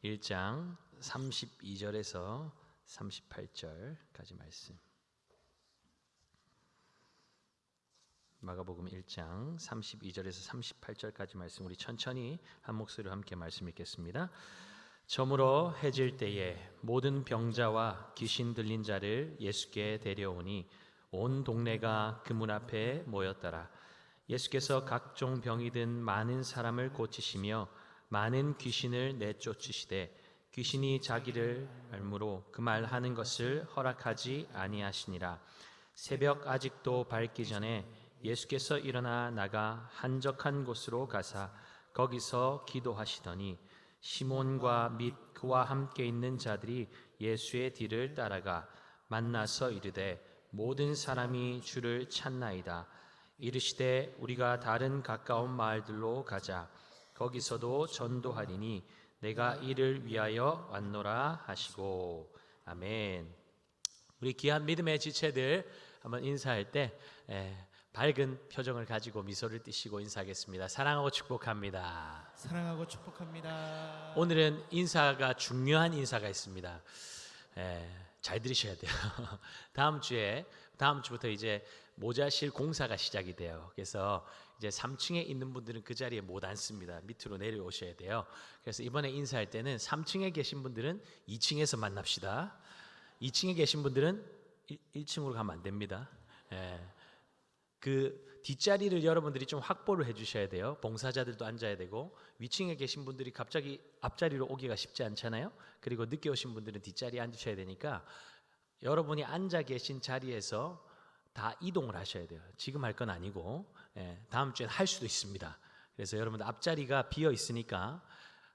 1장 32절에서 38절까지 말씀. 마가복음 1장 32절에서 38절까지 말씀 우리 천천히 한 목소리로 함께 말씀 읽겠습니다. 저물어 해질 때에 모든 병자와 귀신 들린 자를 예수께 데려오니 온 동네가 그 문 앞에 모였더라. 예수께서 각종 병이 든 많은 사람을 고치시며 많은 귀신을 내쫓으시되 귀신이 자기를 알므로 그 말하는 것을 허락하지 아니하시니라. 새벽 아직도 밝기 전에 예수께서 일어나 나가 한적한 곳으로 가사 거기서 기도하시더니 시몬과 및 그와 함께 있는 자들이 예수의 뒤를 따라가 만나서 이르되 모든 사람이 주를 찾나이다. 이르시되 우리가 다른 가까운 마을들로 가자. 거기서도 전도하리니 내가 이를 위하여 왔노라 하시고. 아멘. 우리 귀한 믿음의 지체들 한번 인사할 때 밝은 표정을 가지고 미소를 띠시고 인사하겠습니다. 사랑하고 축복합니다. 사랑하고 축복합니다. 오늘은 인사가 중요한 인사가 있습니다. 잘 들으셔야 돼요. 다음 주부터 이제 모자실 공사가 시작이 돼요. 그래서 이제 3층에 있는 분들은 그 자리에 못 앉습니다. 밑으로 내려오셔야 돼요. 그래서 이번에 인사할 때는 3층에 계신 분들은 2층에서 만납시다. 2층에 계신 분들은 1층으로 가면 안 됩니다. 그 뒷자리를 여러분들이 좀 확보를 해주셔야 돼요. 봉사자들도 앉아야 되고 위층에 계신 분들이 갑자기 앞자리로 오기가 쉽지 않잖아요. 그리고 늦게 오신 분들은 뒷자리에 앉으셔야 되니까 여러분이 앉아 계신 자리에서 다 이동을 하셔야 돼요. 지금 할 건 아니고 다음 주에 할 수도 있습니다. 그래서 여러분들 앞자리가 비어 있으니까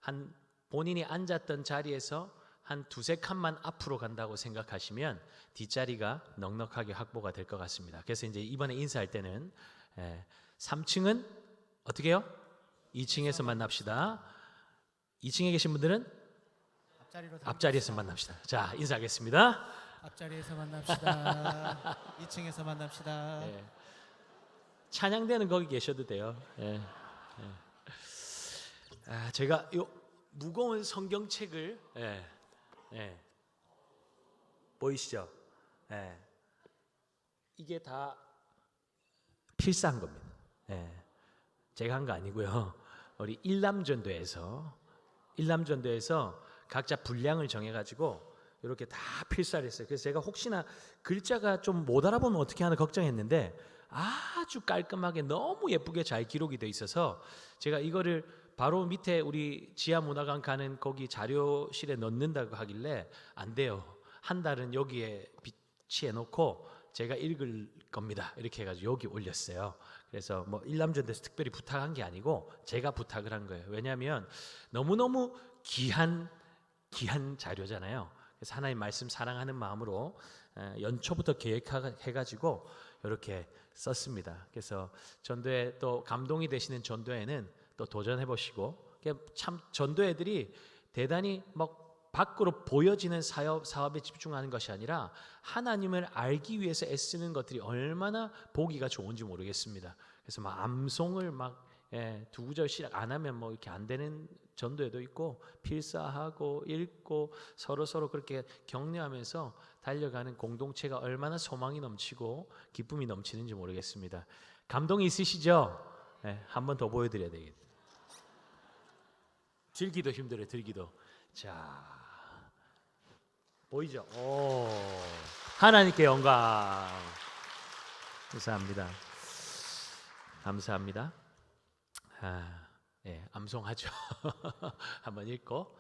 한 본인이 앉았던 자리에서 한 두세 칸만 앞으로 간다고 생각하시면 뒷자리가 넉넉하게 확보가 될 것 같습니다. 그래서 이제 이번에 인사할 때는 3층은 어떻게 해요? 2층에서 만납시다. 2층에 계신 분들은 앞자리에서 만납시다. 자, 인사하겠습니다. 앞자리에서 만납시다. 2층에서 만납시다. 찬양대는 거기 계셔도 돼요. 제가 이 무거운 성경책을 보이시죠? 이게 다 필사한 겁니다. 제가 한 거 아니고요. 우리 일남전도에서 각자 분량을 정해가지고 이렇게 다 필사를 했어요. 그래서 제가 혹시나 글자가 좀 못 알아보면 어떻게 하나 걱정했는데 아주 깔끔하게 너무 예쁘게 잘 기록이 돼 있어서 제가 이거를 바로 밑에 우리 지하문화관 가는 거기 자료실에 넣는다고 하길래 안 돼요. 한 달은 여기에 비치해 놓고 제가 읽을 겁니다. 이렇게 해가지고 여기 올렸어요. 그래서 뭐 일남전도에서 특별히 부탁한 게 아니고 제가 부탁을 한 거예요. 왜냐하면 너무너무 귀한 자료잖아요. 그래서 하나님 말씀 사랑하는 마음으로 연초부터 계획해가지고 이렇게 썼습니다. 그래서 전도에 또 감동이 되시는 전도에는 또 도전해 보시고 참 전도회들이 대단히 막 밖으로 보여지는 사업에 집중하는 것이 아니라 하나님을 알기 위해서 애쓰는 것들이 얼마나 보기가 좋은지 모르겠습니다. 그래서 막 암송을 막 두 구절씩 안 하면 뭐 이렇게 안 되는 전도회도 있고 필사하고 읽고 서로 그렇게 격려하면서 달려가는 공동체가 얼마나 소망이 넘치고 기쁨이 넘치는지 모르겠습니다. 감동이 있으시죠? 한 번 더 보여드려야 되겠다. 들기도 힘들어요. 들기도. 자, 보이죠? 오, 하나님께 영광. 감사합니다. 암송하죠. 한번 읽고.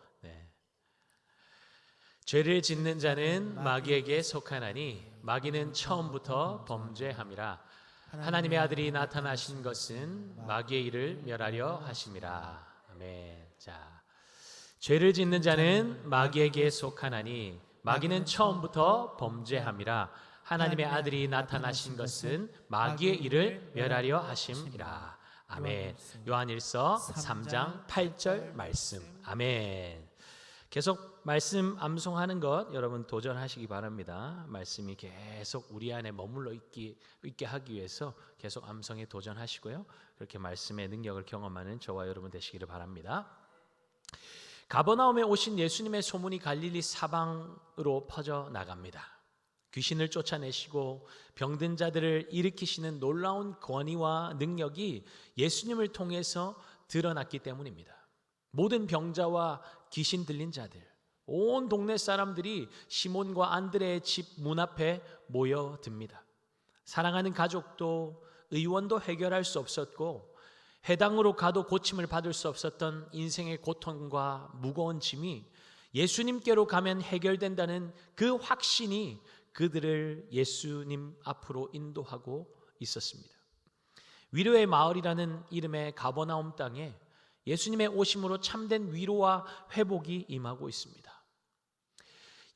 죄를 짓는 자는 마귀에게 속하나니 마귀는 처음부터 범죄함이라. 하나님의 아들이 나타나신 것은 마귀의 일을 멸하려 하심이라. 아멘. 자, 죄를 짓는 자는 마귀에게 속하나니 마귀는 처음부터 범죄함이라. 하나님의 아들이 나타나신 것은 마귀의 일을 멸하려 하심이라. 아멘. 요한일서 3장 8절 말씀. 아멘. 계속 말씀 암송하는 것 여러분 도전하시기 바랍니다. 말씀이 계속 우리 안에 머물러 있게 하기 위해서 계속 암송에 도전하시고요. 그렇게 말씀의 능력을 경험하는 저와 여러분 되시기를 바랍니다. 가버나움에 오신 예수님의 소문이 갈릴리 사방으로 퍼져 나갑니다. 귀신을 쫓아내시고 병든 자들을 일으키시는 놀라운 권위와 능력이 예수님을 통해서 드러났기 때문입니다. 모든 병자와 귀신 들린 자들, 온 동네 사람들이 시몬과 안드레의 집 문 앞에 모여듭니다. 사랑하는 가족도 의원도 해결할 수 없었고 회당으로 가도 고침을 받을 수 없었던 인생의 고통과 무거운 짐이 예수님께로 가면 해결된다는 그 확신이 그들을 예수님 앞으로 인도하고 있었습니다. 위로의 마을이라는 이름의 가버나움 땅에 예수님의 오심으로 참된 위로와 회복이 임하고 있습니다.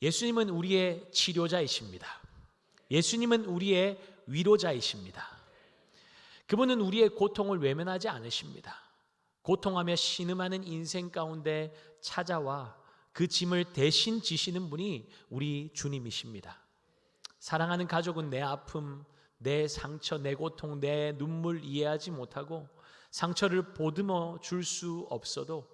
예수님은 우리의 치료자이십니다. 예수님은 우리의 위로자이십니다. 그분은 우리의 고통을 외면하지 않으십니다. 고통하며 신음하는 인생 가운데 찾아와 그 짐을 대신 지시는 분이 우리 주님이십니다. 사랑하는 가족은 내 아픔, 내 상처, 내 고통, 내 눈물 이해하지 못하고 상처를 보듬어 줄 수 없어도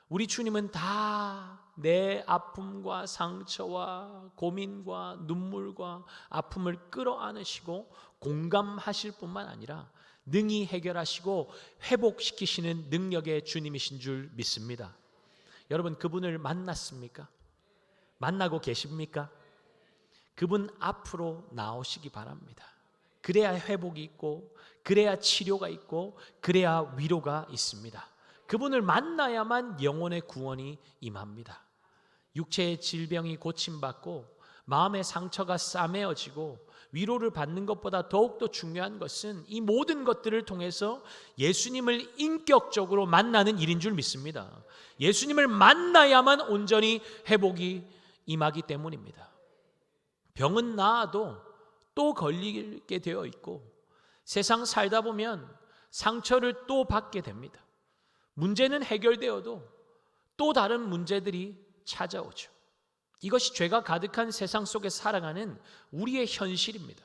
우리 주님은 다 내 아픔과 상처와 고민과 눈물과 아픔을 끌어안으시고 공감하실 뿐만 아니라 능히 해결하시고 회복시키시는 능력의 주님이신 줄 믿습니다. 여러분, 그분을 만났습니까? 만나고 계십니까? 그분 앞으로 나오시기 바랍니다. 그래야 회복이 있고, 그래야 치료가 있고, 그래야 위로가 있습니다. 그분을 만나야만 영혼의 구원이 임합니다. 육체의 질병이 고침받고 마음의 상처가 싸매어지고 위로를 받는 것보다 더욱더 중요한 것은 이 모든 것들을 통해서 예수님을 인격적으로 만나는 일인 줄 믿습니다. 예수님을 만나야만 온전히 회복이 임하기 때문입니다. 병은 나아도 또 걸리게 되어 있고 세상 살다 보면 상처를 또 받게 됩니다. 문제는 해결되어도 또 다른 문제들이 찾아오죠. 이것이 죄가 가득한 세상 속에 살아가는 우리의 현실입니다.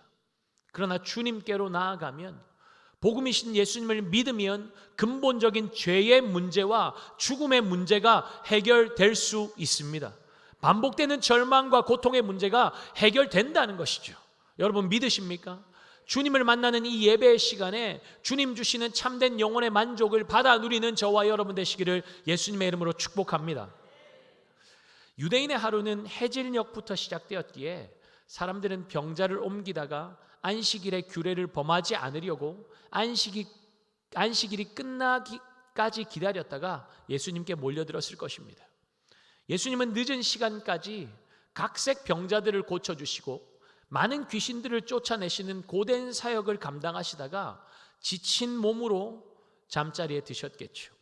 그러나 주님께로 나아가면, 복음이신 예수님을 믿으면 근본적인 죄의 문제와 죽음의 문제가 해결될 수 있습니다. 반복되는 절망과 고통의 문제가 해결된다는 것이죠. 여러분 믿으십니까? 주님을 만나는 이 예배의 시간에 주님 주시는 참된 영혼의 만족을 받아 누리는 저와 여러분 되시기를 예수님의 이름으로 축복합니다. 유대인의 하루는 해질녘부터 시작되었기에 사람들은 병자를 옮기다가 안식일의 규례를 범하지 않으려고 안식일이 끝나기까지 기다렸다가 예수님께 몰려들었을 것입니다. 예수님은 늦은 시간까지 각색 병자들을 고쳐주시고 많은 귀신들을 쫓아내시는 고된 사역을 감당하시다가 지친 몸으로 잠자리에 드셨겠죠.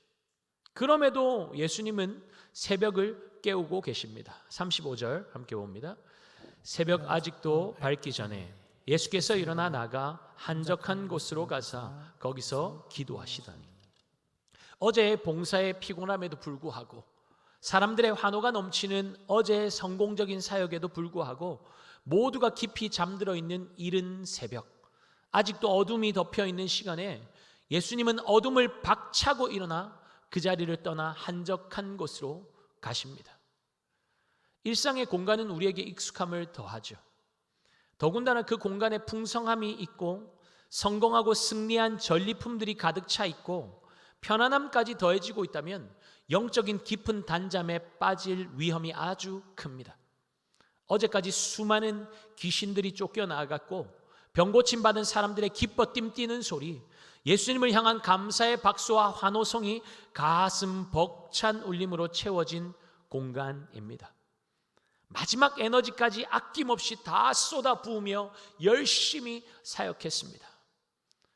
그럼에도 예수님은 새벽을 깨우고 계십니다. 35절 함께 봅니다. 새벽 아직도 밝기 전에 예수께서 일어나 나가 한적한 곳으로 가사 거기서 기도하시다니. 어제의 봉사의 피곤함에도 불구하고, 사람들의 환호가 넘치는 어제의 성공적인 사역에도 불구하고 모두가 깊이 잠들어 있는 이른 새벽, 아직도 어둠이 덮여 있는 시간에 예수님은 어둠을 박차고 일어나 그 자리를 떠나 한적한 곳으로 가십니다. 일상의 공간은 우리에게 익숙함을 더하죠. 더군다나 그 공간에 풍성함이 있고 성공하고 승리한 전리품들이 가득 차 있고 편안함까지 더해지고 있다면 영적인 깊은 단잠에 빠질 위험이 아주 큽니다. 어제까지 수많은 귀신들이 쫓겨나갔고 병고침 받은 사람들의 기뻐 뜀뛰는 소리, 예수님을 향한 감사의 박수와 환호성이 가슴 벅찬 울림으로 채워진 공간입니다. 마지막 에너지까지 아낌없이 다 쏟아 부으며 열심히 사역했습니다.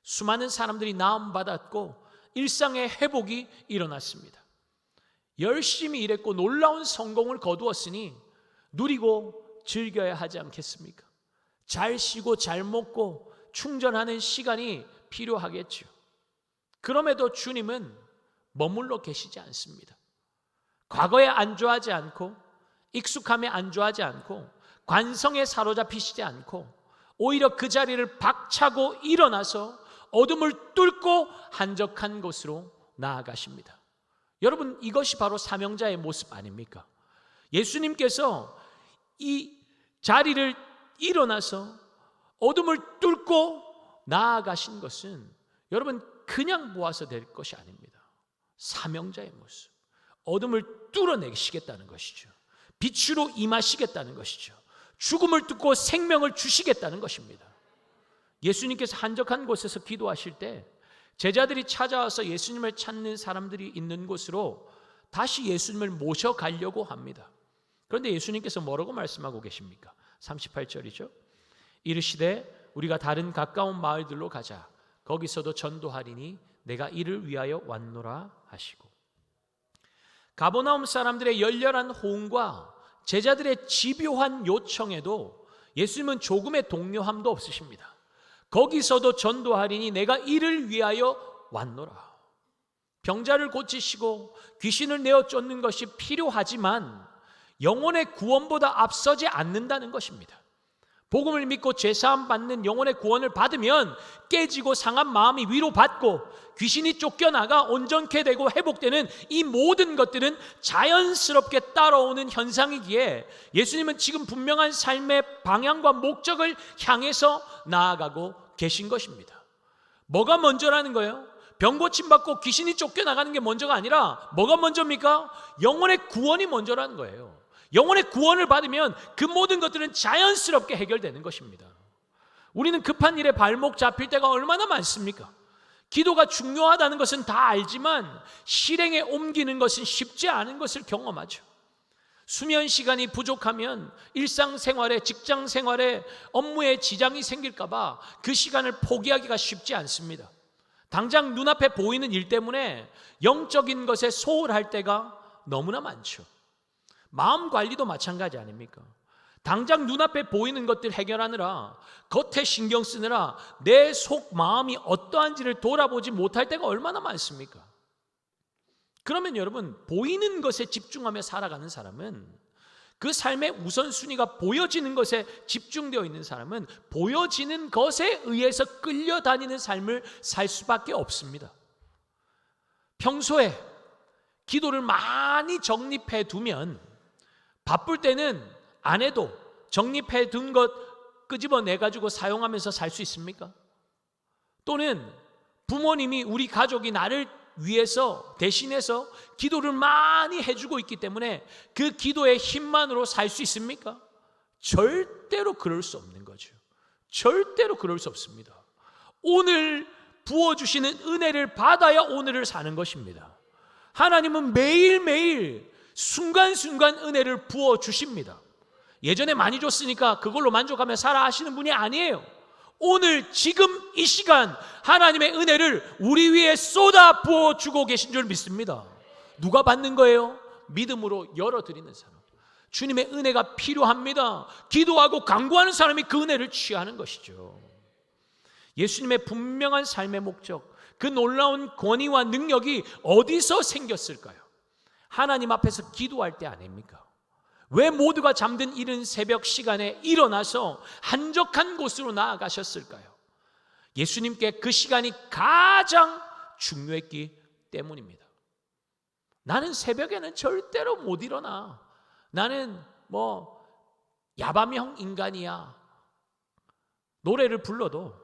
수많은 사람들이 나음받았고 일상의 회복이 일어났습니다. 열심히 일했고 놀라운 성공을 거두었으니 누리고 즐겨야 하지 않겠습니까? 잘 쉬고 잘 먹고 충전하는 시간이 필요하겠죠. 그럼에도 주님은 머물러 계시지 않습니다. 과거에 안주하지 않고 익숙함에 안주하지 않고 관성에 사로잡히시지 않고 오히려 그 자리를 박차고 일어나서 어둠을 뚫고 한적한 곳으로 나아가십니다. 여러분, 이것이 바로 사명자의 모습 아닙니까? 예수님께서 이 자리를 일어나서 어둠을 뚫고 나아가신 것은 여러분 그냥 모아서 될 것이 아닙니다. 사명자의 모습, 어둠을 뚫어내시겠다는 것이죠. 빛으로 임하시겠다는 것이죠. 죽음을 뚫고 생명을 주시겠다는 것입니다. 예수님께서 한적한 곳에서 기도하실 때 제자들이 찾아와서 예수님을 찾는 사람들이 있는 곳으로 다시 예수님을 모셔가려고 합니다. 그런데 예수님께서 뭐라고 말씀하고 계십니까? 38절이죠. 이르시되 우리가 다른 가까운 마을들로 가자. 거기서도 전도하리니 내가 이를 위하여 왔노라 하시고, 가버나움 사람들의 열렬한 호응과 제자들의 집요한 요청에도 예수님은 조금의 동요함도 없으십니다. 거기서도 전도하리니 내가 이를 위하여 왔노라. 병자를 고치시고 귀신을 내어 쫓는 것이 필요하지만 영혼의 구원보다 앞서지 않는다는 것입니다. 복음을 믿고 죄사함 받는 영혼의 구원을 받으면 깨지고 상한 마음이 위로받고 귀신이 쫓겨나가 온전케 되고 회복되는 이 모든 것들은 자연스럽게 따라오는 현상이기에 예수님은 지금 분명한 삶의 방향과 목적을 향해서 나아가고 계신 것입니다. 뭐가 먼저라는 거예요? 병 고침 받고 귀신이 쫓겨나가는 게 먼저가 아니라 뭐가 먼저입니까? 영혼의 구원이 먼저라는 거예요. 영혼의 구원을 받으면 그 모든 것들은 자연스럽게 해결되는 것입니다. 우리는 급한 일에 발목 잡힐 때가 얼마나 많습니까? 기도가 중요하다는 것은 다 알지만 실행에 옮기는 것은 쉽지 않은 것을 경험하죠. 수면 시간이 부족하면 일상생활에, 직장생활에, 업무에 지장이 생길까 봐 그 시간을 포기하기가 쉽지 않습니다. 당장 눈앞에 보이는 일 때문에 영적인 것에 소홀할 때가 너무나 많죠. 마음 관리도 마찬가지 아닙니까? 당장 눈앞에 보이는 것들 해결하느라, 겉에 신경 쓰느라 내 속 마음이 어떠한지를 돌아보지 못할 때가 얼마나 많습니까? 그러면 여러분, 보이는 것에 집중하며 살아가는 사람은, 그 삶의 우선순위가 보여지는 것에 집중되어 있는 사람은 보여지는 것에 의해서 끌려다니는 삶을 살 수밖에 없습니다. 평소에 기도를 많이 정립해 두면 바쁠 때는 안 해도 정립해 둔 것 끄집어내가지고 사용하면서 살 수 있습니까? 또는 부모님이, 우리 가족이 나를 위해서 대신해서 기도를 많이 해주고 있기 때문에 그 기도의 힘만으로 살 수 있습니까? 절대로 그럴 수 없는 거죠. 절대로 그럴 수 없습니다. 오늘 부어주시는 은혜를 받아야 오늘을 사는 것입니다. 하나님은 매일매일 순간순간 은혜를 부어주십니다. 예전에 많이 줬으니까 그걸로 만족하며 살아 하시는 분이 아니에요. 오늘 지금 이 시간 하나님의 은혜를 우리 위에 쏟아 부어주고 계신 줄 믿습니다. 누가 받는 거예요? 믿음으로 열어드리는 사람. 주님의 은혜가 필요합니다. 기도하고 간구하는 사람이 그 은혜를 취하는 것이죠. 예수님의 분명한 삶의 목적, 그 놀라운 권위와 능력이 어디서 생겼을까요? 하나님 앞에서 기도할 때 아닙니까? 왜 모두가 잠든 이른 새벽 시간에 일어나서 한적한 곳으로 나아가셨을까요? 예수님께 그 시간이 가장 중요했기 때문입니다. 나는 새벽에는 절대로 못 일어나. 나는 야밤형 인간이야. 노래를 불러도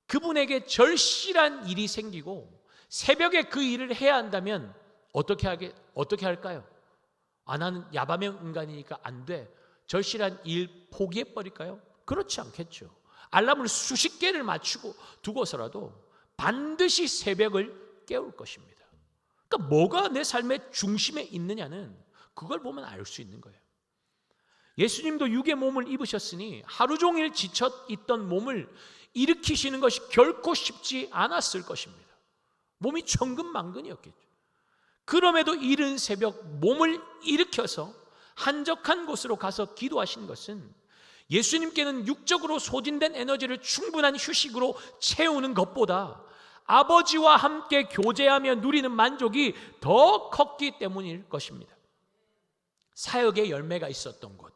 그분에게 절실한 일이 생기고 새벽에 그 일을 해야 한다면 어떻게 할까요? 나는 야밤형 인간이니까 안 돼. 절실한 일 포기해버릴까요? 그렇지 않겠죠. 알람을 수십 개를 맞추고 두고서라도 반드시 새벽을 깨울 것입니다. 그러니까 뭐가 내 삶의 중심에 있느냐는 그걸 보면 알 수 있는 거예요. 예수님도 육의 몸을 입으셨으니 하루 종일 지쳐 있던 몸을 일으키시는 것이 결코 쉽지 않았을 것입니다. 몸이 천근만근이었겠죠. 그럼에도 이른 새벽 몸을 일으켜서 한적한 곳으로 가서 기도하신 것은 예수님께는 육적으로 소진된 에너지를 충분한 휴식으로 채우는 것보다 아버지와 함께 교제하며 누리는 만족이 더 컸기 때문일 것입니다. 사역의 열매가 있었던 곳,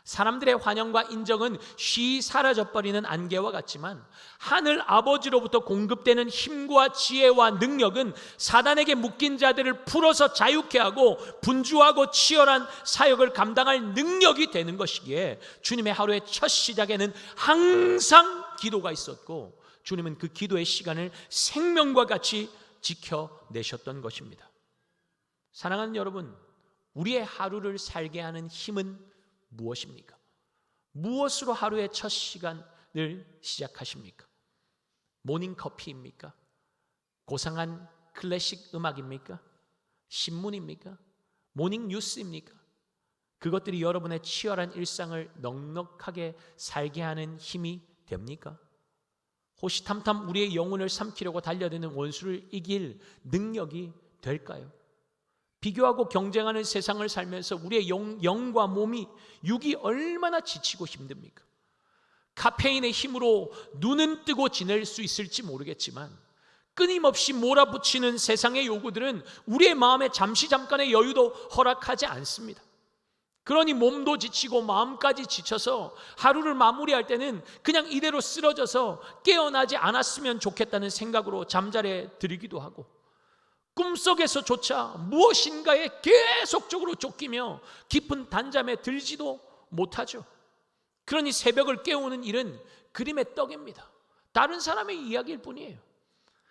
사람들의 환영과 인정은 쉬 사라져버리는 안개와 같지만 하늘 아버지로부터 공급되는 힘과 지혜와 능력은 사단에게 묶인 자들을 풀어서 자유케 하고 분주하고 치열한 사역을 감당할 능력이 되는 것이기에 주님의 하루의 첫 시작에는 항상 기도가 있었고 주님은 그 기도의 시간을 생명과 같이 지켜내셨던 것입니다. 사랑하는 여러분, 우리의 하루를 살게 하는 힘은 무엇입니까? 무엇으로 하루의 첫 시간을 시작하십니까? 모닝커피입니까? 고상한 클래식 음악입니까? 신문입니까? 모닝 뉴스입니까? 그것들이 여러분의 치열한 일상을 넉넉하게 살게 하는 힘이 됩니까? 호시탐탐 우리의 영혼을 삼키려고 달려드는 원수를 이길 능력이 될까요? 비교하고 경쟁하는 세상을 살면서 우리의 영과 몸이 육이 얼마나 지치고 힘듭니까? 카페인의 힘으로 눈은 뜨고 지낼 수 있을지 모르겠지만 끊임없이 몰아붙이는 세상의 요구들은 우리의 마음에 잠깐의 여유도 허락하지 않습니다. 그러니 몸도 지치고 마음까지 지쳐서 하루를 마무리할 때는 그냥 이대로 쓰러져서 깨어나지 않았으면 좋겠다는 생각으로 잠자리에 들기도 하고 꿈속에서조차 무엇인가에 계속적으로 쫓기며 깊은 단잠에 들지도 못하죠. 그러니 새벽을 깨우는 일은 그림의 떡입니다. 다른 사람의 이야기일 뿐이에요.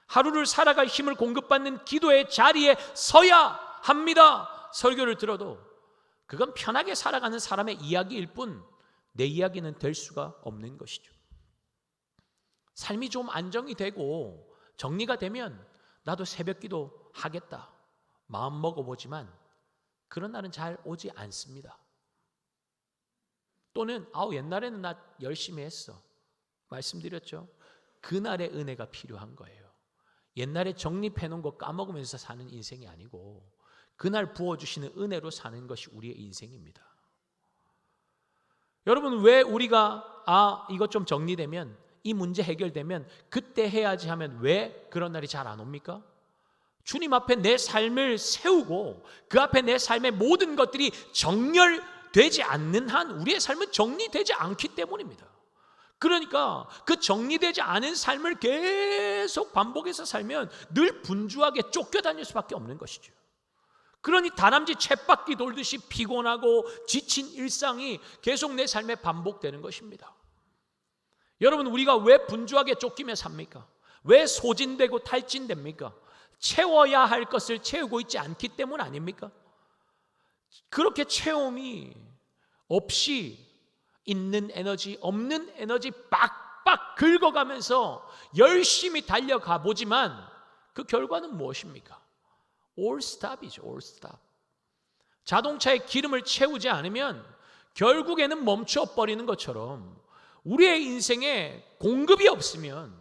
하루를 살아갈 힘을 공급받는 기도의 자리에 서야 합니다. 설교를 들어도 그건 편하게 살아가는 사람의 이야기일 뿐 내 이야기는 될 수가 없는 것이죠. 삶이 좀 안정이 되고 정리가 되면 나도 새벽기도 하겠다 마음 먹어보지만 그런 날은 잘 오지 않습니다. 또는 옛날에는 나 열심히 했어 말씀드렸죠. 그날의 은혜가 필요한 거예요. 옛날에 정립해놓은 거 까먹으면서 사는 인생이 아니고 그날 부어주시는 은혜로 사는 것이 우리의 인생입니다. 여러분, 왜 우리가 이것 좀 정리되면 이 문제 해결되면 그때 해야지 하면 왜 그런 날이 잘 안 옵니까? 주님 앞에 내 삶을 세우고 그 앞에 내 삶의 모든 것들이 정렬되지 않는 한 우리의 삶은 정리되지 않기 때문입니다. 그러니까 그 정리되지 않은 삶을 계속 반복해서 살면 늘 분주하게 쫓겨다닐 수밖에 없는 것이죠. 그러니 다람쥐 쳇바퀴 돌듯이 피곤하고 지친 일상이 계속 내 삶에 반복되는 것입니다. 여러분, 우리가 왜 분주하게 쫓기며 삽니까? 왜 소진되고 탈진됩니까? 채워야 할 것을 채우고 있지 않기 때문 아닙니까? 그렇게 채움이 없이 있는 에너지, 없는 에너지 빡빡 긁어가면서 열심히 달려가 보지만 그 결과는 무엇입니까? All stop이죠. All stop. 자동차에 기름을 채우지 않으면 결국에는 멈춰버리는 것처럼 우리의 인생에 공급이 없으면,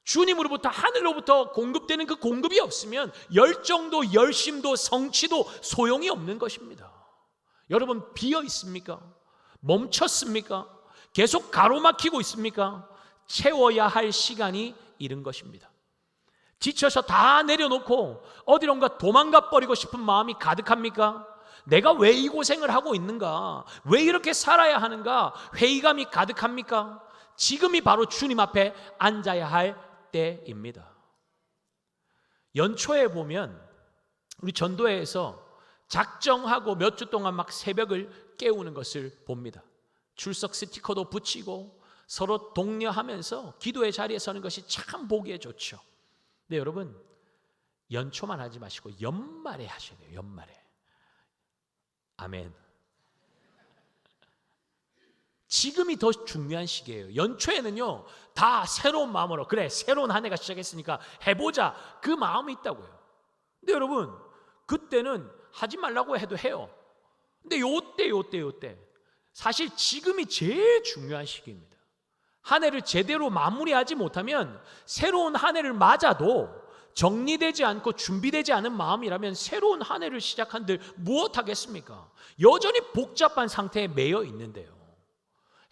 주님으로부터 하늘로부터 공급되는 그 공급이 없으면 열정도 열심도 성취도 소용이 없는 것입니다. 여러분, 비어 있습니까? 멈췄습니까? 계속 가로막히고 있습니까? 채워야 할 시간이 이른 것입니다. 지쳐서 다 내려놓고 어디론가 도망가 버리고 싶은 마음이 가득합니까? 내가 왜 이 고생을 하고 있는가? 왜 이렇게 살아야 하는가? 회의감이 가득합니까? 지금이 바로 주님 앞에 앉아야 할 때입니다. 연초에 보면 우리 전도회에서 작정하고 몇 주 동안 막 새벽을 깨우는 것을 봅니다. 출석 스티커도 붙이고 서로 독려하면서 기도의 자리에 서는 것이 참 보기에 좋죠. 근데 여러분, 연초만 하지 마시고 연말에 하셔야 돼요. 연말에. 아멘. 지금이 더 중요한 시기예요. 연초에는요, 다 새로운 마음으로, 그래, 새로운 한 해가 시작했으니까 해보자, 그 마음이 있다고요. 근데 여러분, 그때는 하지 말라고 해도 해요. 근데 요때 사실 지금이 제일 중요한 시기입니다. 한 해를 제대로 마무리하지 못하면 새로운 한 해를 맞아도 정리되지 않고 준비되지 않은 마음이라면 새로운 한 해를 시작한들 무엇하겠습니까? 여전히 복잡한 상태에 매여 있는데요,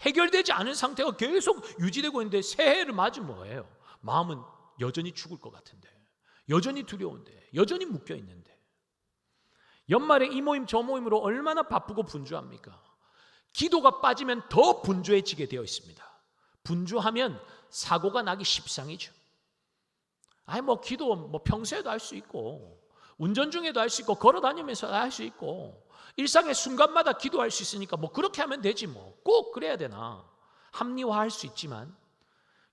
해결되지 않은 상태가 계속 유지되고 있는데 새해를 맞으면 뭐예요? 마음은 여전히 죽을 것 같은데, 여전히 두려운데, 여전히 묶여 있는데. 연말에 이 모임 저 모임으로 얼마나 바쁘고 분주합니까? 기도가 빠지면 더 분주해지게 되어 있습니다. 분주하면 사고가 나기 십상이죠. 뭐 기도 평소에도 할 수 있고, 운전 중에도 할 수 있고, 걸어 다니면서 할 수 있고, 일상의 순간마다 기도할 수 있으니까 그렇게 하면 되지 꼭 그래야 되나. 합리화할 수 있지만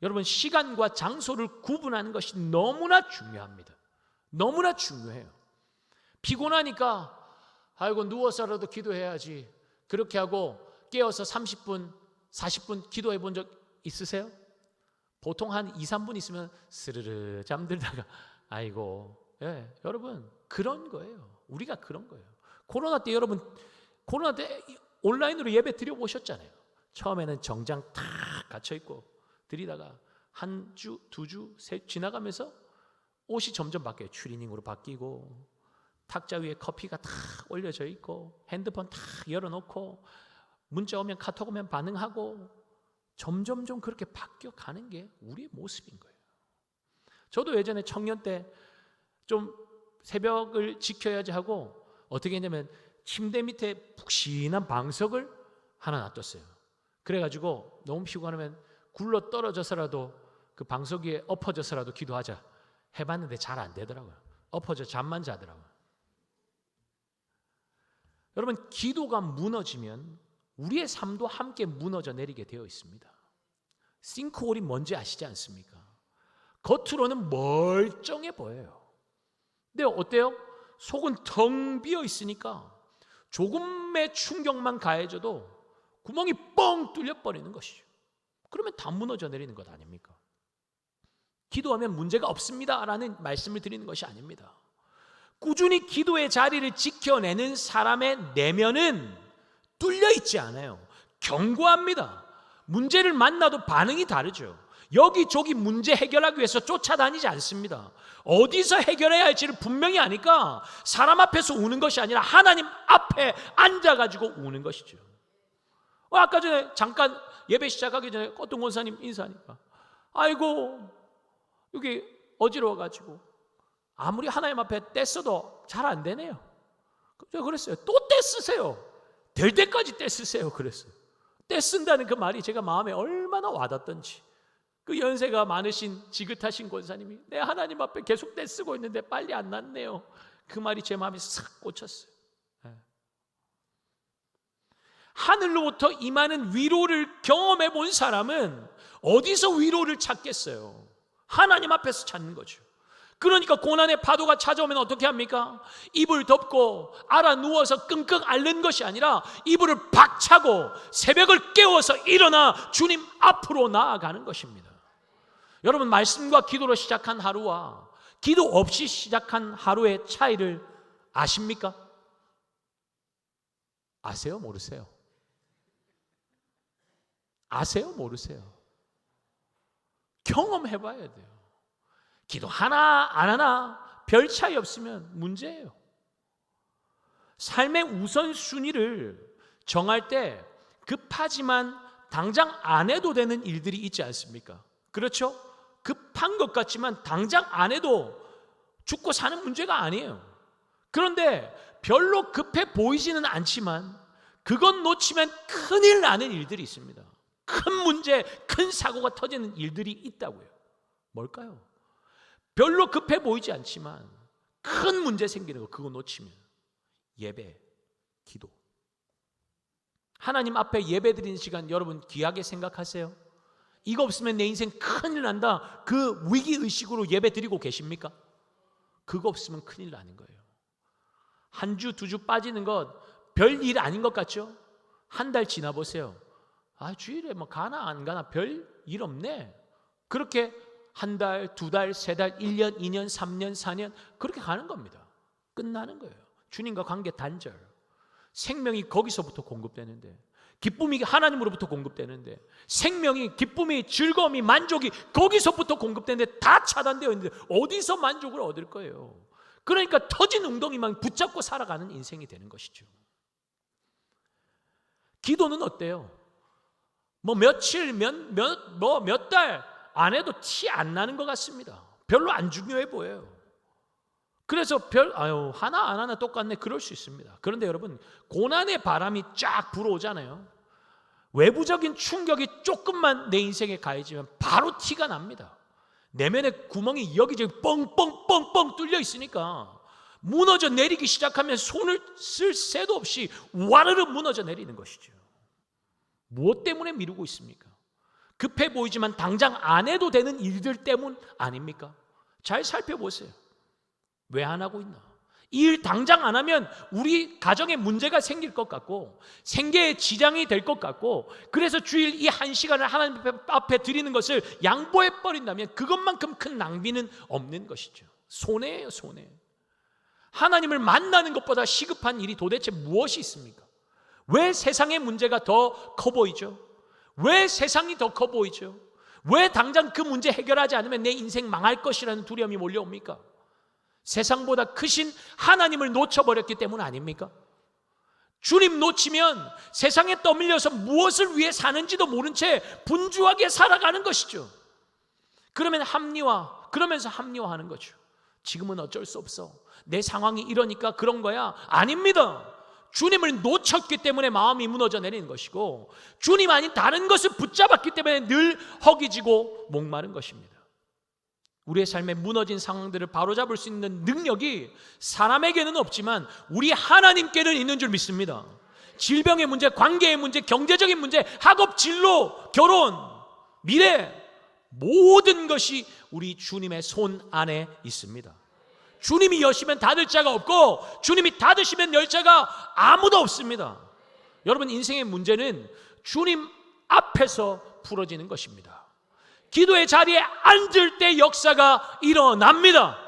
여러분, 시간과 장소를 구분하는 것이 너무나 중요합니다. 너무나 중요해요. 피곤하니까 아이고 누워서라도 기도해야지, 그렇게 하고 깨어서 30분 40분 기도해 본 적 있으세요? 보통 한 2, 3분 있으면 스르르 잠들다가 아이고. 여러분, 그런 거예요. 우리가 그런 거예요. 코로나 때 여러분, 코로나 때 온라인으로 예배 드려보셨잖아요. 처음에는 정장 탁 갇혀있고 드리다가 한 주, 두 주, 셋 지나가면서 옷이 점점 바뀌어요. 추리닝으로 바뀌고, 탁자 위에 커피가 탁 올려져 있고, 핸드폰 탁 열어놓고, 문자 오면 카톡 오면 반응하고, 점점점 그렇게 바뀌어 가는 게 우리의 모습인 거예요. 저도 예전에 청년 때 좀 새벽을 지켜야지 하고 어떻게 했냐면 침대 밑에 푹신한 방석을 하나 놔뒀어요. 그래가지고 너무 피곤하면 굴러 떨어져서라도 그 방석 위에 엎어져서라도 기도하자 해봤는데 잘 안 되더라고요. 엎어져 잠만 자더라고요. 여러분, 기도가 무너지면 우리의 삶도 함께 무너져 내리게 되어 있습니다. 싱크홀이 뭔지 아시지 않습니까? 겉으로는 멀쩡해 보여요. 근데 어때요? 속은 텅 비어 있으니까 조금의 충격만 가해져도 구멍이 뻥 뚫려버리는 것이죠. 그러면 다 무너져 내리는 것 아닙니까? 기도하면 문제가 없습니다 라는 말씀을 드리는 것이 아닙니다. 꾸준히 기도의 자리를 지켜내는 사람의 내면은 뚫려 있지 않아요. 견고합니다. 문제를 만나도 반응이 다르죠. 여기저기 문제 해결하기 위해서 쫓아다니지 않습니다. 어디서 해결해야 할지를 분명히 아니까 사람 앞에서 우는 것이 아니라 하나님 앞에 앉아가지고 우는 것이죠. 아까 전에 잠깐 예배 시작하기 전에 어떤 권사님 인사하니까 아이고 여기 어지러워가지고 아무리 하나님 앞에 떼써도 잘 안 되네요. 제가 그랬어요. 또 떼쓰세요. 될 때까지 떼쓰세요. 그랬어요. 떼쓴다는 그 말이 제가 마음에 얼마나 와닿던지. 그 연세가 많으신 지긋하신 권사님이 내 하나님 앞에 계속 떼쓰고 있는데 빨리 안 낫네요. 그 말이 제 마음에 싹 꽂혔어요. 하늘로부터 임하는 위로를 경험해 본 사람은 어디서 위로를 찾겠어요? 하나님 앞에서 찾는 거죠. 그러니까 고난의 파도가 찾아오면 어떻게 합니까? 이불 덮고 알아 누워서 끙끙 앓는 것이 아니라 이불을 박차고 새벽을 깨워서 일어나 주님 앞으로 나아가는 것입니다. 여러분, 말씀과 기도로 시작한 하루와 기도 없이 시작한 하루의 차이를 아십니까? 아세요? 모르세요? 아세요? 모르세요? 경험해봐야 돼요. 기도 하나 안 하나 별 차이 없으면 문제예요. 삶의 우선순위를 정할 때 급하지만 당장 안 해도 되는 일들이 있지 않습니까? 그렇죠? 급한 것 같지만 당장 안 해도 죽고 사는 문제가 아니에요. 그런데 별로 급해 보이지는 않지만 그것 놓치면 큰일 나는 일들이 있습니다. 큰 문제, 큰 사고가 터지는 일들이 있다고요. 뭘까요? 별로 급해 보이지 않지만 큰 문제 생기는 거, 그거 놓치면 예배, 기도. 하나님 앞에 예배 드리는 시간 여러분 귀하게 생각하세요. 이거 없으면 내 인생 큰일 난다, 그 위기의식으로 예배 드리고 계십니까? 그거 없으면 큰일 나는 거예요. 한 주, 두 주 빠지는 것 별일 아닌 것 같죠? 한 달 지나보세요. 주일에 가나 안 가나 별 일 없네. 그렇게 한 달, 두 달, 세 달, 1년, 2년, 3년, 4년 그렇게 가는 겁니다. 끝나는 거예요. 주님과 관계 단절. 생명이 거기서부터 공급되는데, 기쁨이 하나님으로부터 공급되는데, 생명이, 기쁨이, 즐거움이, 만족이 거기서부터 공급되는데 다 차단되어 있는데 어디서 만족을 얻을 거예요? 그러니까 터진 웅덩이만 붙잡고 살아가는 인생이 되는 것이죠. 기도는 어때요? 며칠, 몇 달 안 해도 티 안 나는 것 같습니다. 별로 안 중요해 보여요. 그래서 하나 안 하나 똑같네, 그럴 수 있습니다. 그런데 여러분, 고난의 바람이 쫙 불어오잖아요. 외부적인 충격이 조금만 내 인생에 가해지면 바로 티가 납니다. 내면에 구멍이 여기저기 뻥뻥뻥뻥 뚫려 있으니까 무너져 내리기 시작하면 손을 쓸 새도 없이 와르르 무너져 내리는 것이죠. 무엇 때문에 미루고 있습니까? 급해 보이지만 당장 안 해도 되는 일들 때문 아닙니까? 잘 살펴보세요. 왜 안 하고 있나? 이 일 당장 안 하면 우리 가정에 문제가 생길 것 같고 생계에 지장이 될 것 같고, 그래서 주일 이 1시간을 하나님 앞에 드리는 것을 양보해 버린다면 그것만큼 큰 낭비는 없는 것이죠. 손해예요, 손해. 하나님을 만나는 것보다 시급한 일이 도대체 무엇이 있습니까? 왜 세상의 문제가 더 커 보이죠? 왜 세상이 더 커 보이죠? 왜 당장 그 문제 해결하지 않으면 내 인생 망할 것이라는 두려움이 몰려옵니까? 세상보다 크신 하나님을 놓쳐버렸기 때문 아닙니까? 주님 놓치면 세상에 떠밀려서 무엇을 위해 사는지도 모른 채 분주하게 살아가는 것이죠. 그러면서 합리화하는 거죠. 지금은 어쩔 수 없어. 내 상황이 이러니까 그런 거야. 아닙니다. 주님을 놓쳤기 때문에 마음이 무너져 내리는 것이고, 주님 아닌 다른 것을 붙잡았기 때문에 늘 허기지고 목마른 것입니다. 우리의 삶에 무너진 상황들을 바로잡을 수 있는 능력이 사람에게는 없지만 우리 하나님께는 있는 줄 믿습니다. 질병의 문제, 관계의 문제, 경제적인 문제, 학업, 진로, 결혼, 미래, 모든 것이 우리 주님의 손 안에 있습니다. 주님이 여시면 닫을 자가 없고 주님이 닫으시면 열 자가 아무도 없습니다. 여러분, 인생의 문제는 주님 앞에서 풀어지는 것입니다. 기도의 자리에 앉을 때 역사가 일어납니다.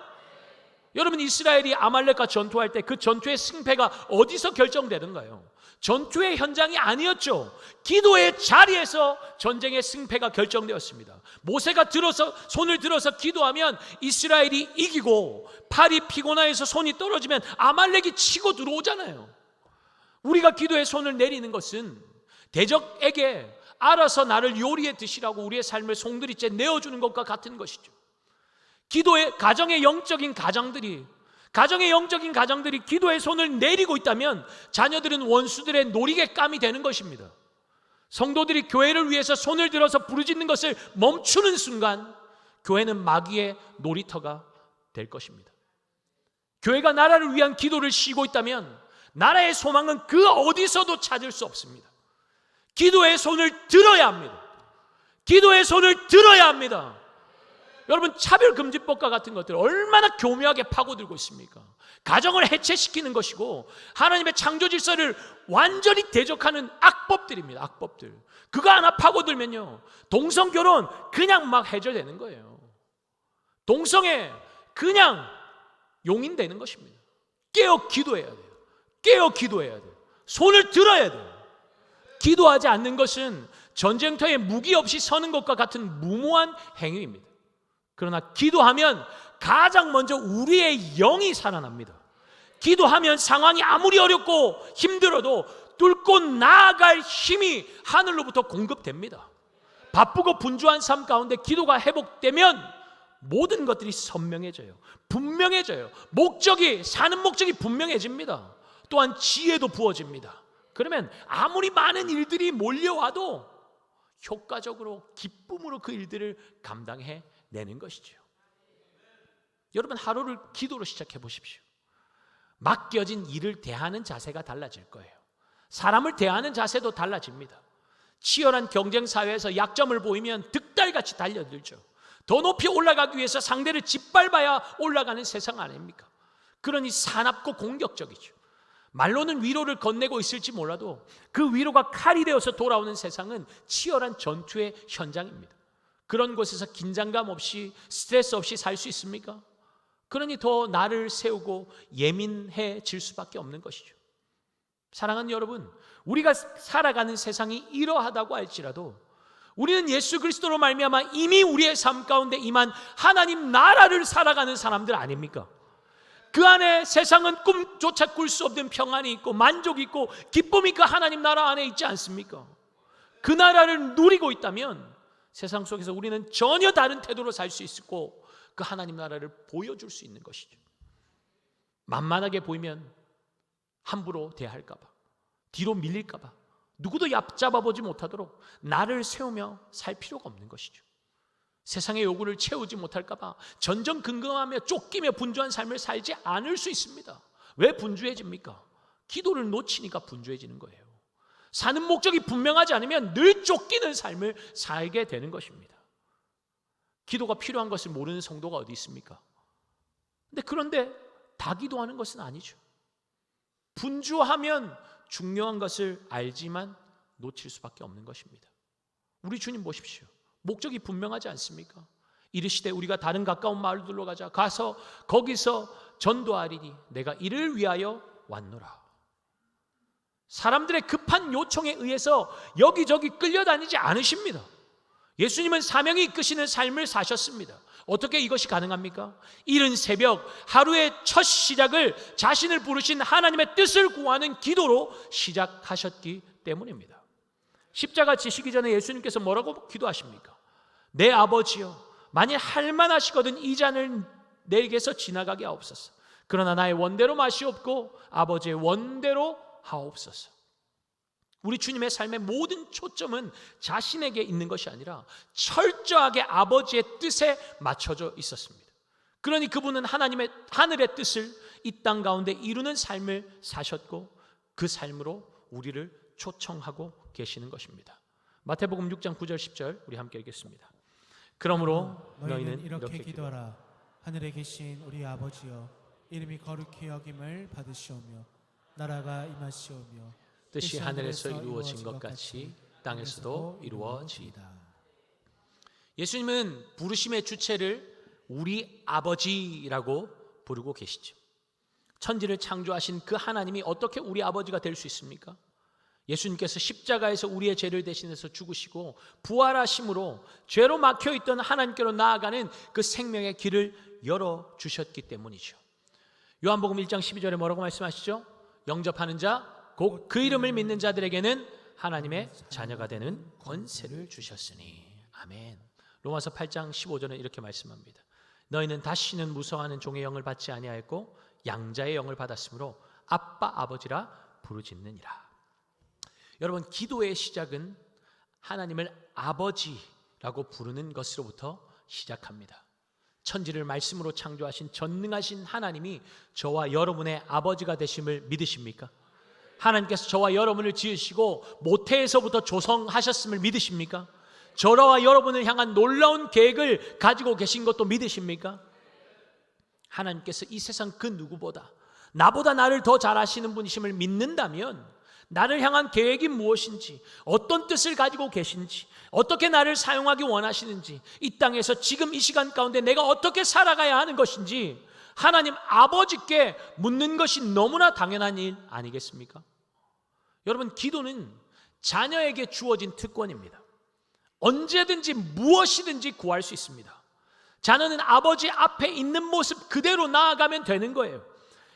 여러분, 이스라엘이 아말렉과 전투할 때 그 전투의 승패가 어디서 결정되는가요? 전투의 현장이 아니었죠. 기도의 자리에서 전쟁의 승패가 결정되었습니다. 모세가 손을 들어서 기도하면 이스라엘이 이기고, 팔이 피곤해서 손이 떨어지면 아말렉이 치고 들어오잖아요. 우리가 기도의 손을 내리는 것은 대적에게 알아서 나를 요리해 드시라고 우리의 삶을 송두리째 내어주는 것과 같은 것이죠. 기도의 가정의 영적인 가정들이 기도의 손을 내리고 있다면 자녀들은 원수들의 놀이개감이 되는 것입니다. 성도들이 교회를 위해서 손을 들어서 부르짖는 것을 멈추는 순간 교회는 마귀의 놀이터가 될 것입니다. 교회가 나라를 위한 기도를 쉬고 있다면 나라의 소망은 그 어디서도 찾을 수 없습니다. 기도의 손을 들어야 합니다. 기도의 손을 들어야 합니다. 여러분, 차별금지법과 같은 것들 얼마나 교묘하게 파고들고 있습니까? 가정을 해체시키는 것이고 하나님의 창조 질서를 완전히 대적하는 악법들입니다. 악법들. 그거 하나 파고들면요, 동성결혼 그냥 막 해결되는 거예요. 동성애 그냥 용인되는 것입니다. 깨어 기도해야 돼요. 깨어 기도해야 돼요. 손을 들어야 돼요. 기도하지 않는 것은 전쟁터에 무기 없이 서는 것과 같은 무모한 행위입니다. 그러나 기도하면 가장 먼저 우리의 영이 살아납니다. 기도하면 상황이 아무리 어렵고 힘들어도 뚫고 나아갈 힘이 하늘로부터 공급됩니다. 바쁘고 분주한 삶 가운데 기도가 회복되면 모든 것들이 선명해져요. 분명해져요. 사는 목적이 분명해집니다. 또한 지혜도 부어집니다. 그러면 아무리 많은 일들이 몰려와도 효과적으로 기쁨으로 그 일들을 감당해 내는 것이죠. 여러분, 하루를 기도로 시작해 보십시오. 맡겨진 일을 대하는 자세가 달라질 거예요. 사람을 대하는 자세도 달라집니다. 치열한 경쟁 사회에서 약점을 보이면 득달같이 달려들죠. 더 높이 올라가기 위해서 상대를 짓밟아야 올라가는 세상 아닙니까? 그러니 사납고 공격적이죠. 말로는 위로를 건네고 있을지 몰라도 그 위로가 칼이 되어서 돌아오는 세상은 치열한 전투의 현장입니다. 그런 곳에서 긴장감 없이 스트레스 없이 살 수 있습니까? 그러니 더 나를 세우고 예민해질 수밖에 없는 것이죠. 사랑하는 여러분, 우리가 살아가는 세상이 이러하다고 할지라도 우리는 예수 그리스도로 말미암아 이미 우리의 삶 가운데 임한 하나님 나라를 살아가는 사람들 아닙니까? 그 안에 세상은 꿈조차 꿀 수 없는 평안이 있고 만족이 있고 기쁨이 그 하나님 나라 안에 있지 않습니까? 그 나라를 누리고 있다면 세상 속에서 우리는 전혀 다른 태도로 살 수 있고 그 하나님 나라를 보여줄 수 있는 것이죠. 만만하게 보이면 함부로 대할까 봐, 뒤로 밀릴까 봐, 누구도 얕잡아보지 못하도록 나를 세우며 살 필요가 없는 것이죠. 세상의 요구를 채우지 못할까 봐 전전긍긍하며 쫓기며 분주한 삶을 살지 않을 수 있습니다. 왜 분주해집니까? 기도를 놓치니까 분주해지는 거예요. 사는 목적이 분명하지 않으면 늘 쫓기는 삶을 살게 되는 것입니다. 기도가 필요한 것을 모르는 성도가 어디 있습니까? 그런데 다 기도하는 것은 아니죠. 분주하면 중요한 것을 알지만 놓칠 수밖에 없는 것입니다. 우리 주님 보십시오. 목적이 분명하지 않습니까? 이르시되 우리가 다른 가까운 마을들로 가자. 가서 거기서 전도하리니 내가 이를 위하여 왔노라. 사람들의 급한 요청에 의해서 여기저기 끌려다니지 않으십니다. 예수님은 사명이 이끄시는 삶을 사셨습니다. 어떻게 이것이 가능합니까? 이른 새벽 하루의 첫 시작을 자신을 부르신 하나님의 뜻을 구하는 기도로 시작하셨기 때문입니다. 십자가 지시기 전에 예수님께서 뭐라고 기도하십니까? 내 아버지여, 만일 할만하시거든 이 잔을 내게서 지나가게 하옵소서. 그러나 나의 원대로 마시옵고 아버지의 원대로 하옵소서. 우리 주님의 삶의 모든 초점은 자신에게 있는 것이 아니라 철저하게 아버지의 뜻에 맞춰져 있었습니다. 그러니 그분은 하늘의 뜻을 이 땅 가운데 이루는 삶을 사셨고 그 삶으로 우리를 초청하고 계시는 것입니다. 마태복음 6장 9절 10절 우리 함께 읽겠습니다. 그러므로 너희는 이렇게 기도하라. 하늘에 계신 우리 아버지여, 이름이 거룩히 여김을 받으시오며 나라가 임하시오며 뜻이 하늘에서 이루어진 것 같이 땅에서도 이루어지이다. 예수님은 부르심의 주체를 우리 아버지라고 부르고 계시죠. 천지를 창조하신 그 하나님이 어떻게 우리 아버지가 될 수 있습니까? 예수님께서 십자가에서 우리의 죄를 대신해서 죽으시고 부활하심으로 죄로 막혀있던 하나님께로 나아가는 그 생명의 길을 열어주셨기 때문이죠. 요한복음 1장 12절에 뭐라고 말씀하시죠? 영접하는 자 곧 그 이름을 믿는 자들에게는 하나님의 자녀가 되는 권세를 주셨으니. 아멘. 로마서 8장 15절은 이렇게 말씀합니다. 너희는 다시는 무서워하는 종의 영을 받지 아니하였고 양자의 영을 받았으므로 아빠 아버지라 부르짖느니라. 여러분, 기도의 시작은 하나님을 아버지라고 부르는 것으로부터 시작합니다. 천지를 말씀으로 창조하신 전능하신 하나님이 저와 여러분의 아버지가 되심을 믿으십니까? 하나님께서 저와 여러분을 지으시고 모태에서부터 조성하셨음을 믿으십니까? 저와 여러분을 향한 놀라운 계획을 가지고 계신 것도 믿으십니까? 하나님께서 이 세상 그 누구보다 나보다 나를 더 잘 아시는 분이심을 믿는다면 나를 향한 계획이 무엇인지, 어떤 뜻을 가지고 계신지, 어떻게 나를 사용하기 원하시는지, 이 땅에서 지금 이 시간 가운데 내가 어떻게 살아가야 하는 것인지 하나님 아버지께 묻는 것이 너무나 당연한 일 아니겠습니까? 여러분, 기도는 자녀에게 주어진 특권입니다. 언제든지 무엇이든지 구할 수 있습니다. 자녀는 아버지 앞에 있는 모습 그대로 나아가면 되는 거예요.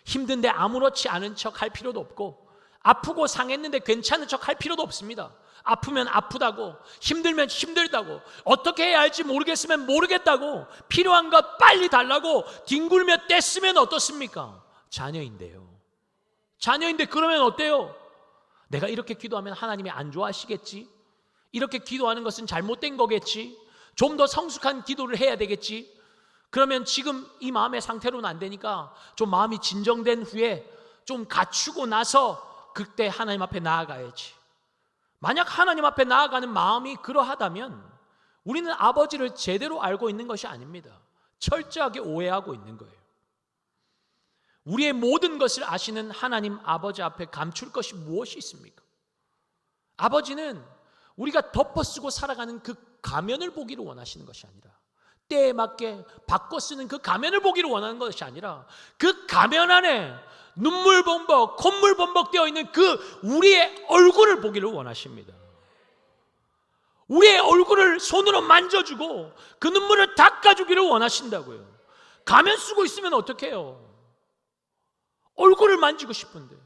힘든데 아무렇지 않은 척 할 필요도 없고, 아프고 상했는데 괜찮은 척 할 필요도 없습니다. 아프면 아프다고, 힘들면 힘들다고, 어떻게 해야 할지 모르겠으면 모르겠다고, 필요한 것 빨리 달라고 뒹굴며 떼쓰면 어떻습니까? 자녀인데요. 자녀인데 그러면 어때요? 내가 이렇게 기도하면 하나님이 안 좋아하시겠지? 이렇게 기도하는 것은 잘못된 거겠지? 좀 더 성숙한 기도를 해야 되겠지? 그러면 지금 이 마음의 상태로는 안 되니까 좀 마음이 진정된 후에 좀 갖추고 나서 그때 하나님 앞에 나아가야지. 만약 하나님 앞에 나아가는 마음이 그러하다면 우리는 아버지를 제대로 알고 있는 것이 아닙니다. 철저하게 오해하고 있는 거예요. 우리의 모든 것을 아시는 하나님 아버지 앞에 감출 것이 무엇이 있습니까? 아버지는 우리가 덮어쓰고 살아가는 그 가면을 보기를 원하시는 것이 아니라, 때에 맞게 바꿔 쓰는 그 가면을 보기를 원하는 것이 아니라, 그 가면 안에 눈물 범벅, 콧물 범벅 되어 있는 그 우리의 얼굴을 보기를 원하십니다. 우리의 얼굴을 손으로 만져주고 그 눈물을 닦아주기를 원하신다고요. 가면 쓰고 있으면 어떡해요? 얼굴을 만지고 싶은데,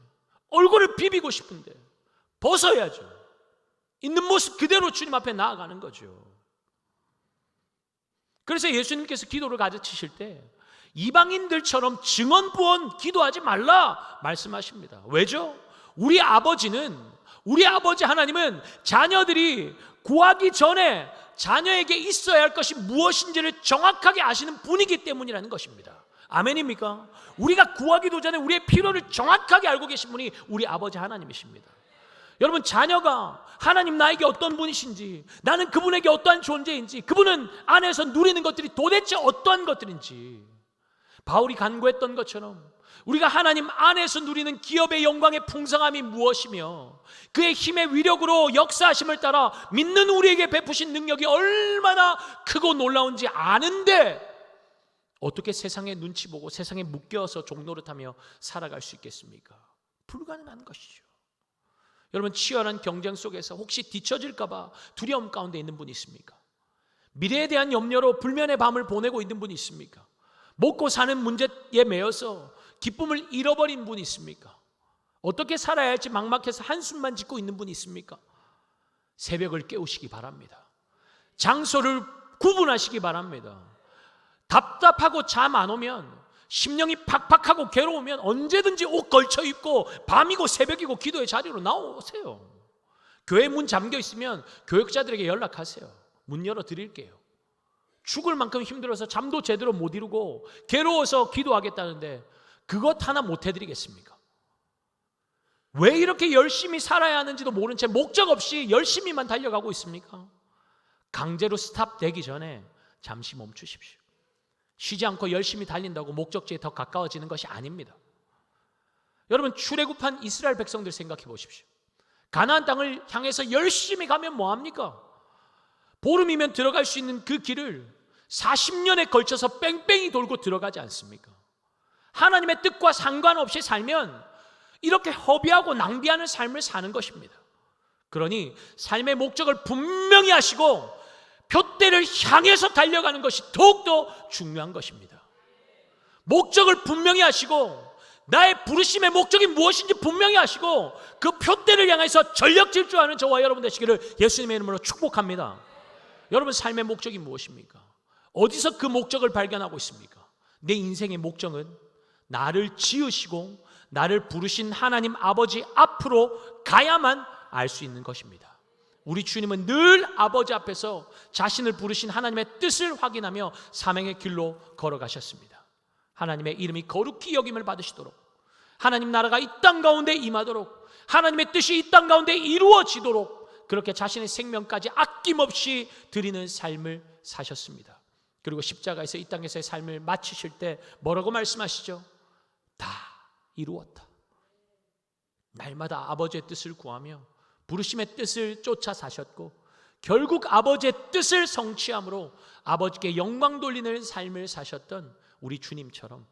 얼굴을 비비고 싶은데 벗어야죠. 있는 모습 그대로 주님 앞에 나아가는 거죠. 그래서 예수님께서 기도를 가르치실 때 이방인들처럼 증언부언 기도하지 말라 말씀하십니다. 왜죠? 우리 아버지는 우리 아버지 하나님은 자녀들이 구하기 전에 자녀에게 있어야 할 것이 무엇인지를 정확하게 아시는 분이기 때문이라는 것입니다. 아멘입니까? 우리가 구하기도 전에 우리의 필요를 정확하게 알고 계신 분이 우리 아버지 하나님이십니다. 여러분, 자녀가 하나님 나에게 어떤 분이신지, 나는 그분에게 어떠한 존재인지, 그분은 안에서 누리는 것들이 도대체 어떠한 것들인지, 바울이 간구했던 것처럼 우리가 하나님 안에서 누리는 기업의 영광의 풍성함이 무엇이며 그의 힘의 위력으로 역사하심을 따라 믿는 우리에게 베푸신 능력이 얼마나 크고 놀라운지 아는데 어떻게 세상의 눈치 보고 세상에 묶여서 종노릇하며 살아갈 수 있겠습니까? 불가능한 것이죠. 여러분, 치열한 경쟁 속에서 혹시 뒤처질까 봐 두려움 가운데 있는 분이 있습니까? 미래에 대한 염려로 불면의 밤을 보내고 있는 분이 있습니까? 먹고 사는 문제에 매여서 기쁨을 잃어버린 분이 있습니까? 어떻게 살아야 할지 막막해서 한숨만 짓고 있는 분이 있습니까? 새벽을 깨우시기 바랍니다. 장소를 구분하시기 바랍니다. 답답하고 잠 안 오면, 심령이 팍팍하고 괴로우면 언제든지 옷 걸쳐 입고 밤이고 새벽이고 기도의 자리로 나오세요. 교회 문 잠겨 있으면 교역자들에게 연락하세요. 문 열어 드릴게요. 죽을 만큼 힘들어서 잠도 제대로 못 이루고 괴로워서 기도하겠다는데 그것 하나 못 해드리겠습니까? 왜 이렇게 열심히 살아야 하는지도 모른 채 목적 없이 열심히만 달려가고 있습니까? 강제로 스탑되기 전에 잠시 멈추십시오. 쉬지 않고 열심히 달린다고 목적지에 더 가까워지는 것이 아닙니다. 여러분, 출애굽한 이스라엘 백성들 생각해 보십시오. 가나안 땅을 향해서 열심히 가면 뭐합니까? 보름이면 들어갈 수 있는 그 길을 40년에 걸쳐서 뺑뺑이 돌고 들어가지 않습니까? 하나님의 뜻과 상관없이 살면 이렇게 허비하고 낭비하는 삶을 사는 것입니다. 그러니 삶의 목적을 분명히 하시고 표대를 향해서 달려가는 것이 더욱더 중요한 것입니다. 목적을 분명히 하시고 나의 부르심의 목적이 무엇인지 분명히 하시고 그 표대를 향해서 전력 질주하는 저와 여러분 되시기를 예수님의 이름으로 축복합니다. 여러분, 삶의 목적이 무엇입니까? 어디서 그 목적을 발견하고 있습니까? 내 인생의 목적은 나를 지으시고 나를 부르신 하나님 아버지 앞으로 가야만 알 수 있는 것입니다. 우리 주님은 늘 아버지 앞에서 자신을 부르신 하나님의 뜻을 확인하며 사명의 길로 걸어가셨습니다. 하나님의 이름이 거룩히 여김을 받으시도록, 하나님 나라가 이 땅 가운데 임하도록, 하나님의 뜻이 이 땅 가운데 이루어지도록 그렇게 자신의 생명까지 아낌없이 드리는 삶을 사셨습니다. 그리고 십자가에서 이 땅에서의 삶을 마치실 때 뭐라고 말씀하시죠? 다 이루었다. 날마다 아버지의 뜻을 구하며 부르심의 뜻을 쫓아 사셨고 결국 아버지의 뜻을 성취함으로 아버지께 영광 돌리는 삶을 사셨던 우리 주님처럼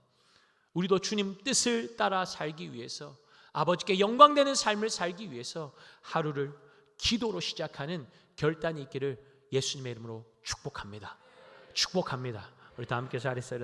우리도 주님 뜻을 따라 살기 위해서, 아버지께 영광되는 삶을 살기 위해서 하루를 기도로 시작하는 결단이 있기를 예수님의 이름으로 축복합니다. 축복합니다. 우리 다 함께 자리에서